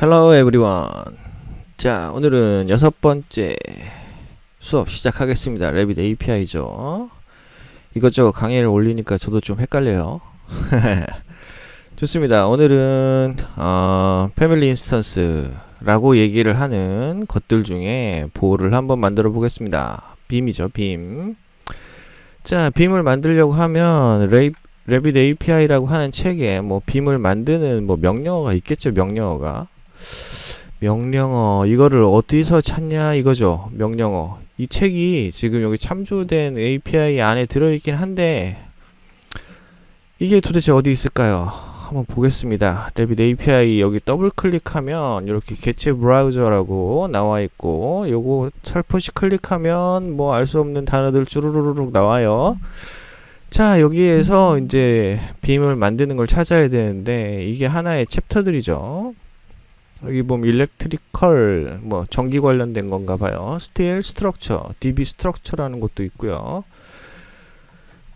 Hello everyone. 자, 오늘은 6번째 수업 시작하겠습니다. 래빗 API죠. 이것저것 강의를 올리니까 저도 좀 헷갈려요. 좋습니다. 오늘은 패밀리 인스턴스라고 얘기를 하는 것들 중에 보호를 한번 만들어 보겠습니다. 빔이죠, 빔. 자, 빔을 만들려고 하면 래빗 API라고 하는 책에 뭐 빔을 만드는 뭐 명령어가 있겠죠. 명령어 이거를 어디서 찾냐 이거죠. 명령어. 이 책이 지금 여기 참조된 API 안에 들어있긴 한데 이게 도대체 어디 있을까요? 한번 보겠습니다. 래빗 API 여기 더블 클릭하면 이렇게 개체 브라우저라고 나와 있고, 요거 살포시 클릭하면 뭐 알 수 없는 단어들 쭈루루룩 나와요. 자, 여기에서 이제 빔을 만드는 걸 찾아야 되는데 이게 하나의 챕터들이죠. 여기 보면 일렉트리컬 뭐 전기 관련된 건가 봐요. 스틸 스트럭처, DB 스트럭처라는 것도 있고요.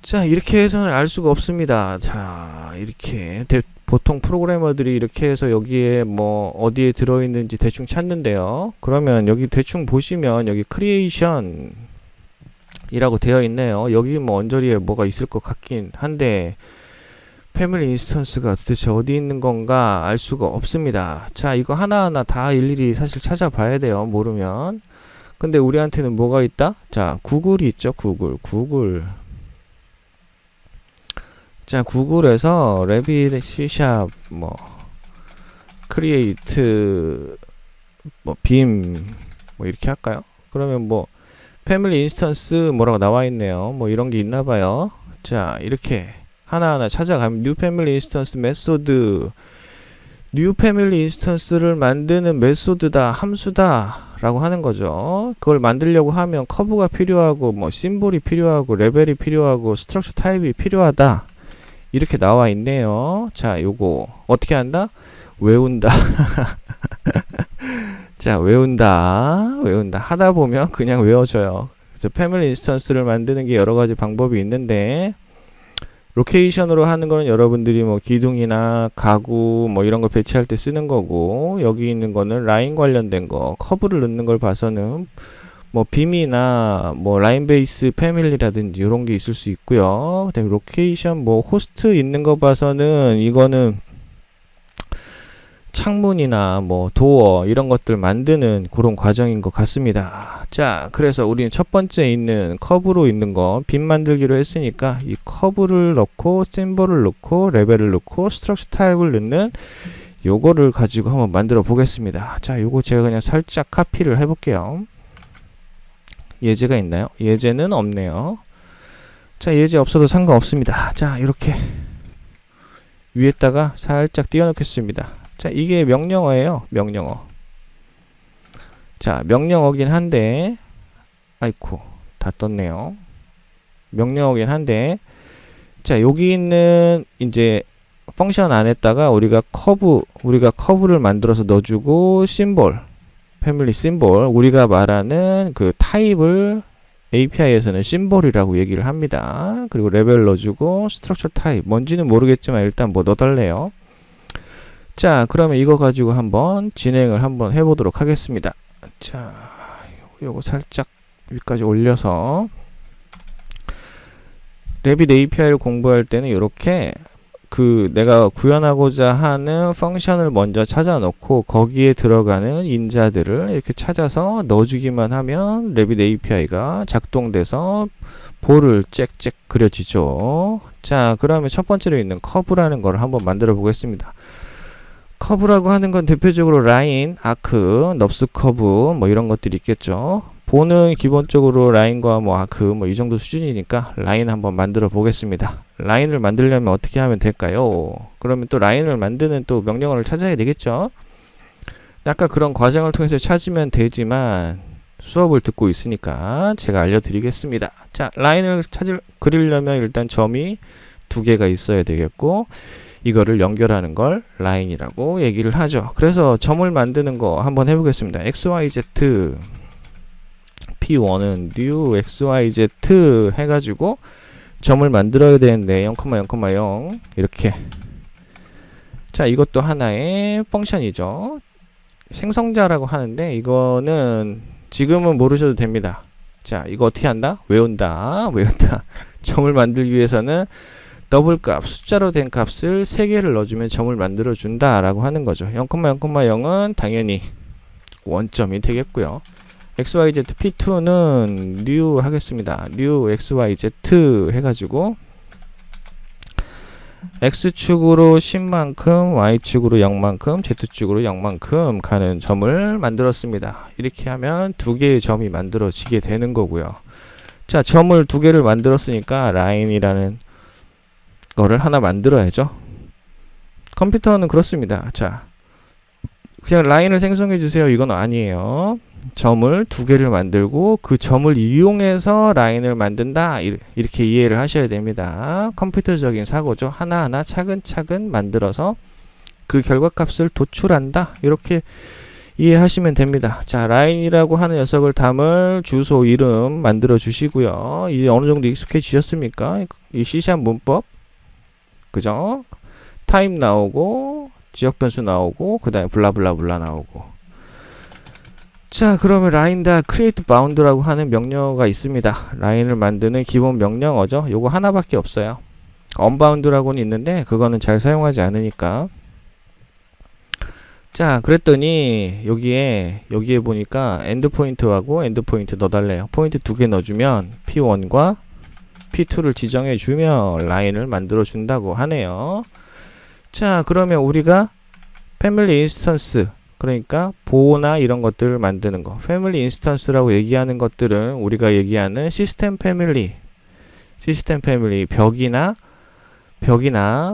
자, 이렇게 해서는 알 수가 없습니다. 자, 이렇게 보통 프로그래머들이 이렇게 해서 여기에 뭐 어디에 들어있는지 대충 찾는데요. 그러면 여기 대충 보시면 여기 크리에이션 이라고 되어 있네요. 여기 뭐 언저리에 뭐가 있을 것 같긴 한데 패밀리 인스턴스가 도대체 어디 있는 건가 알 수가 없습니다. 자, 이거 하나하나 다 일일이 사실 찾아봐야 돼요. 모르면. 근데 우리한테는 뭐가 있다? 자, 구글이 있죠. 구글. 자, 구글에서 래빗 C샵 뭐 크리에이트 뭐 빔 뭐 이렇게 할까요? 그러면 뭐 패밀리 인스턴스 뭐라고 나와 있네요. 뭐 이런 게 있나 봐요. 자, 이렇게 하나하나 찾아가면 뉴 패밀리 인스턴스 메소드, 뉴 패밀리 인스턴스를 만드는 메소드다, 함수다 라고 하는 거죠. 그걸 만들려고 하면 커브가 필요하고 뭐 심볼이 필요하고 레벨이 필요하고 스트럭처 타입이 필요하다 이렇게 나와 있네요. 자, 요거 어떻게 한다? 외운다. 자, 외운다 하다 보면 그냥 외워져요. 그래서 패밀리 인스턴스를 만드는 게 여러 가지 방법이 있는데, 로케이션으로 하는 거는 여러분들이 뭐 기둥이나 가구 뭐 이런 거 배치할 때 쓰는 거고, 여기 있는 거는 라인 관련된 거, 커브를 넣는 걸 봐서는 뭐 빔이나 뭐 라인 베이스 패밀리라든지 이런 게 있을 수 있고요. 그다음에 로케이션 뭐 호스트 있는 거 봐서는 이거는 창문이나 뭐 도어 이런 것들 만드는 그런 과정인 것 같습니다. 자, 그래서 우리는 첫 번째 있는 커브로 있는 거 빔 만들기로 했으니까 이 커브를 넣고 심볼을 넣고 레벨을 넣고 스트럭처 타입을 넣는 요거를 가지고 한번 만들어 보겠습니다. 자, 요거 제가 그냥 살짝 카피를 해 볼게요. 예제가 있나요? 예제는 없네요. 자, 예제 없어도 상관없습니다. 자, 이렇게 위에다가 살짝 띄워 놓겠습니다. 자, 이게 명령어예요. 명령어. 자, 명령어긴 한데 아이쿠 다 떴네요. 명령어긴 한데, 자, 여기 있는 이제 펑션 안에다가 우리가 커브를 만들어서 넣어주고, 심볼, 패밀리 심볼, 우리가 말하는 그 타입을 API에서는 심볼이라고 얘기를 합니다. 그리고 레벨 넣어주고 스트럭처 타입 뭔지는 모르겠지만 일단 뭐 넣어달래요. 자, 그러면 이거 가지고 한번 진행을 한번 해보도록 하겠습니다. 자, 요거 살짝 위까지 올려서, 래빗 API를 공부할 때는 이렇게 그 내가 구현하고자 하는 펑션을 먼저 찾아 놓고 거기에 들어가는 인자들을 이렇게 찾아서 넣어주기만 하면 래빗 API가 작동돼서 볼을 짹짹 그려지죠. 자, 그러면 첫 번째로 있는 커브라는 걸 한번 만들어 보겠습니다. 커브라고 하는 건 대표적으로 라인, 아크, 넙스 커브 뭐 이런 것들이 있겠죠. 보는 기본적으로 라인과 뭐 아크 뭐 이 정도 수준이니까 라인 한번 만들어 보겠습니다. 라인을 만들려면 어떻게 하면 될까요? 그러면 또 라인을 만드는 또 명령어를 찾아야 되겠죠. 아까 그런 과정을 통해서 찾으면 되지만 수업을 듣고 있으니까 제가 알려드리겠습니다. 자, 라인을 그리려면 일단 점이 두 개가 있어야 되겠고, 이거를 연결하는 걸 라인이라고 얘기를 하죠. 그래서 점을 만드는 거 한번 해보겠습니다. XYZ P1은 new XYZ 해가지고 점을 만들어야 되는데 0,0,0 이렇게. 자, 이것도 하나의 펑션이죠. 생성자라고 하는데 이거는 지금은 모르셔도 됩니다. 자, 이거 어떻게 한다? 외운다. 점을 만들기 위해서는 더블 값, 숫자로 된 값을 3개를 넣어주면 점을 만들어 준다 라고 하는 거죠. 0,0,0은 당연히 원점이 되겠고요. XYZ P2는 new 하겠습니다. new XYZ 해가지고 X축으로 10만큼, Y축으로 0만큼, Z축으로 0만큼 가는 점을 만들었습니다. 이렇게 하면 2개의 점이 만들어지게 되는 거고요. 자, 점을 2개를 만들었으니까 라인이라는 거를 하나 만들어야죠. 컴퓨터는 그렇습니다. 자, 그냥 라인을 생성해 주세요. 이건 아니에요. 점을 2개를 만들고 그 점을 이용해서 라인을 만든다. 이렇게 이해를 하셔야 됩니다. 컴퓨터적인 사고죠. 하나하나 차근차근 만들어서 그 결과값을 도출한다. 이렇게 이해하시면 됩니다. 자, 라인이라고 하는 녀석을 담을 주소, 이름 만들어 주시고요. 이제 어느 정도 익숙해지셨습니까? 이 C# 문법, 그죠? 타입 나오고 지역 변수 나오고 그 다음에 블라블라블라 나오고. 자, 그러면 라인.create create bound라고 하는 명령어가 있습니다. 라인을 만드는 기본 명령어죠. 요거 하나밖에 없어요. unbound라고는 있는데 그거는 잘 사용하지 않으니까. 자, 그랬더니 여기에 보니까 엔드포인트하고 엔드포인트 넣어달래요. 포인트 2개 넣어주면 P1과 P2를 지정해 주면 라인을 만들어 준다고 하네요. 자, 그러면 우리가 패밀리 인스턴스, 그러니까 보호나 이런 것들을 만드는 거, 패밀리 인스턴스라고 얘기하는 것들은 우리가 얘기하는 시스템 패밀리, 벽이나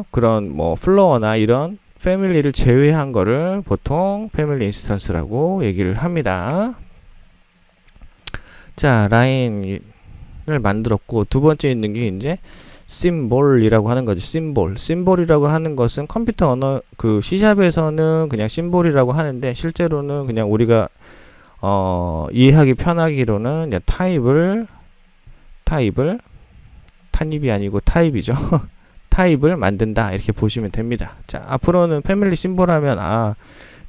그런 뭐 플로어나 이런 패밀리를 제외한 거를 보통 패밀리 인스턴스라고 얘기를 합니다. 자, 라인을 만들었고 두 번째 있는 게 이제 심볼이라고 하는 거죠. 심볼이라고 하는 것은 컴퓨터 언어 그 C샵에서는 그냥 심볼이라고 하는데 실제로는 그냥 우리가 이해하기 편하기로는 그냥 타입이 아니고 타입이죠. 타입을 만든다 이렇게 보시면 됩니다. 자, 앞으로는 패밀리 심볼 하면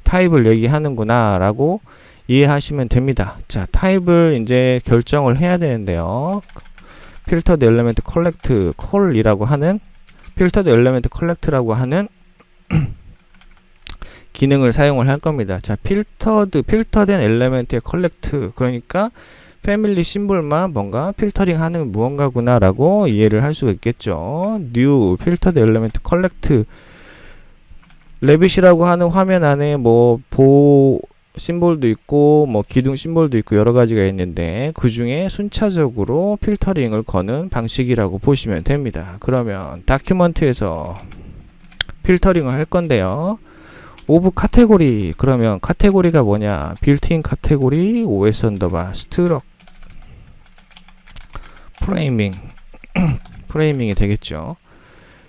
타입을 얘기하는구나 라고 이해하시면 됩니다. 자, 타입을 이제 결정을 해야 되는데요. 필터드 엘리멘트 컬렉트 콜이라고 하는 필터드 엘리멘트 컬렉트라고 하는 기능을 사용을 할 겁니다. 자, 필터된 엘리멘트의 컬렉트, 그러니까 패밀리 심볼만 뭔가 필터링하는 무언가구나 라고 이해를 할 수가 있겠죠. new 필터드 엘리멘트 컬렉트 레빗이라고 하는 화면 안에 뭐 보호 심볼도 있고 뭐 기둥 심볼도 있고 여러 가지가 있는데 그 중에 순차적으로 필터링을 거는 방식이라고 보시면 됩니다. 그러면 다큐먼트에서 필터링을 할 건데요. 오브 카테고리, 그러면 카테고리가 뭐냐? 빌트인 카테고리 OS 언더바 스트럭 프레이밍이 되겠죠.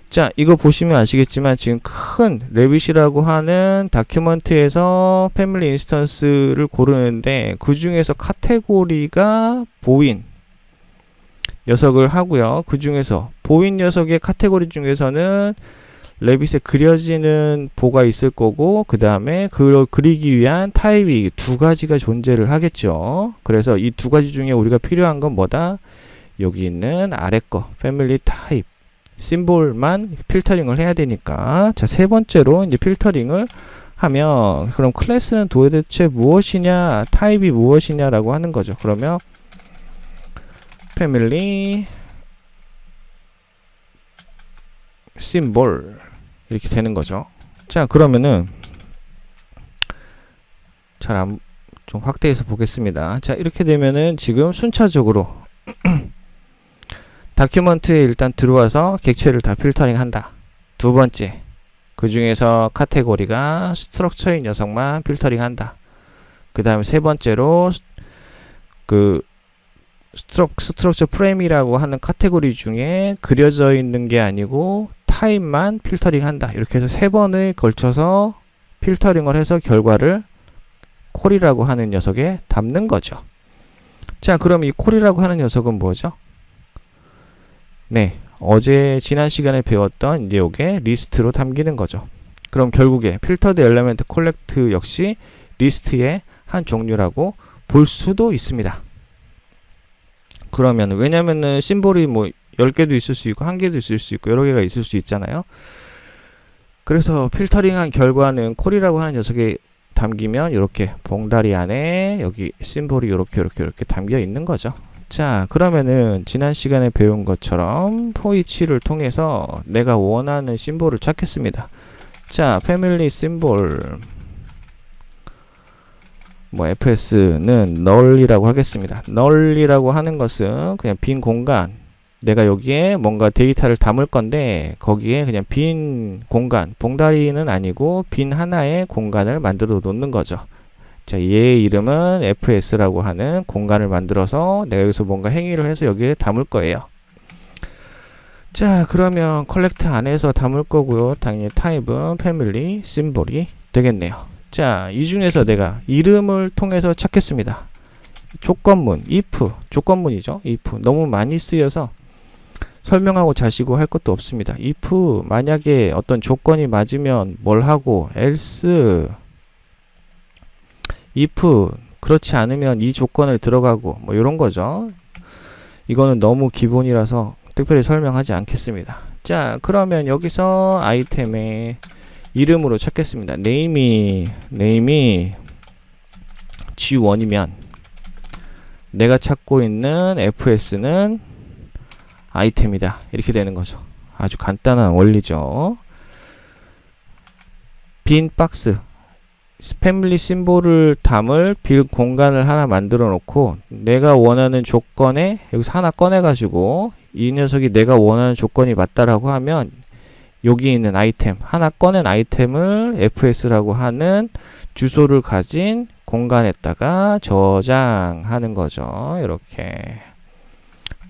자, 이거 보시면 아시겠지만 지금 큰 레빗이라고 하는 다큐먼트에서 패밀리 인스턴스를 고르는데 그 중에서 카테고리가 보인 녀석을 하고요. 그 중에서 보인 녀석의 카테고리 중에서는 레빗에 그려지는 보가 있을 거고 그 다음에 그걸 그리기 위한 타입이 두 가지가 존재를 하겠죠. 그래서 이 두 가지 중에 우리가 필요한 건 뭐다? 여기 있는 아래 거 패밀리 타입 심볼만 필터링을 해야 되니까. 자, 세 번째로 이제 필터링을 하면 그럼 클래스는 도대체 무엇이냐, 타입이 무엇이냐라고 하는 거죠. 그러면 패밀리 심볼 이렇게 되는 거죠. 자, 그러면은 좀 확대해서 보겠습니다. 자, 이렇게 되면은 지금 순차적으로 다큐먼트에 일단 들어와서 객체를 다 필터링 한다. 두 번째, 그 중에서 카테고리가 스트럭처인 녀석만 필터링 한다. 그 다음에 세 번째로 그 스트럭처 프레임이라고 하는 카테고리 중에 그려져 있는 게 아니고 타입만 필터링 한다. 이렇게 해서 세 번에 걸쳐서 필터링을 해서 결과를 콜이라고 하는 녀석에 담는 거죠. 자, 그럼 이 콜이라고 하는 녀석은 뭐죠? 네, 지난 시간에 배웠던 이제 요게 리스트로 담기는 거죠. 그럼 결국에 필터드 엘리멘트 콜렉트 역시 리스트의 한 종류라고 볼 수도 있습니다. 그러면 왜냐면은 심볼이 뭐 10개도 있을 수 있고 1개도 있을 수 있고 여러 개가 있을 수 있잖아요. 그래서 필터링한 결과는 콜이라고 하는 녀석에 담기면 이렇게 봉다리 안에 여기 심볼이 이렇게 담겨 있는 거죠. 자, 그러면은 지난 시간에 배운 것처럼 포이치를 통해서 내가 원하는 심볼을 찾겠습니다. 자, 패밀리 심볼 뭐 fs는 null이라고 하겠습니다. null이라고 하는 것은 그냥 빈 공간, 내가 여기에 뭔가 데이터를 담을 건데 거기에 그냥 빈 공간, 봉다리는 아니고 빈 하나의 공간을 만들어 놓는 거죠. 자, 얘의 이름은 fs라고 하는 공간을 만들어서 내가 여기서 뭔가 행위를 해서 여기에 담을 거예요. 자, 그러면 컬렉트 안에서 담을 거고요. 당연히 타입은 패밀리 심볼이 되겠네요. 자, 이 중에서 내가 이름을 통해서 찾겠습니다. 조건문, if, 조건문이죠. if. 너무 많이 쓰여서 설명하고 자시고 할 것도 없습니다. if, 만약에 어떤 조건이 맞으면 뭘 하고, else, if, 그렇지 않으면 이 조건을 들어가고, 뭐 이런 거죠. 이거는 너무 기본이라서 특별히 설명하지 않겠습니다. 자, 그러면 여기서 아이템의 이름으로 찾겠습니다. name이 G1이면 내가 찾고 있는 fs는 아이템이다. 이렇게 되는 거죠. 아주 간단한 원리죠. 빈 박스, 패밀리 심볼을 담을 빈 공간을 하나 만들어 놓고 내가 원하는 조건에 여기서 하나 꺼내 가지고 이 녀석이 내가 원하는 조건이 맞다라고 하면 여기 있는 아이템, 하나 꺼낸 아이템을 fs라고 하는 주소를 가진 공간에다가 저장하는 거죠. 이렇게.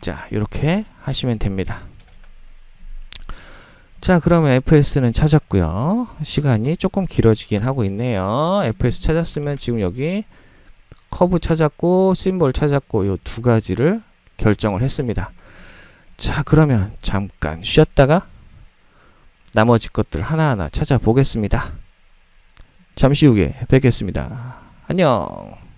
자, 이렇게 하시면 됩니다. 자, 그러면 fs는 찾았고요. 시간이 조금 길어지긴 하고 있네요. fs 찾았으면 지금 여기 커브 찾았고 심볼 찾았고 요 두 가지를 결정을 했습니다. 자, 그러면 잠깐 쉬었다가 나머지 것들 하나하나 찾아보겠습니다. 잠시 후에 뵙겠습니다. 안녕.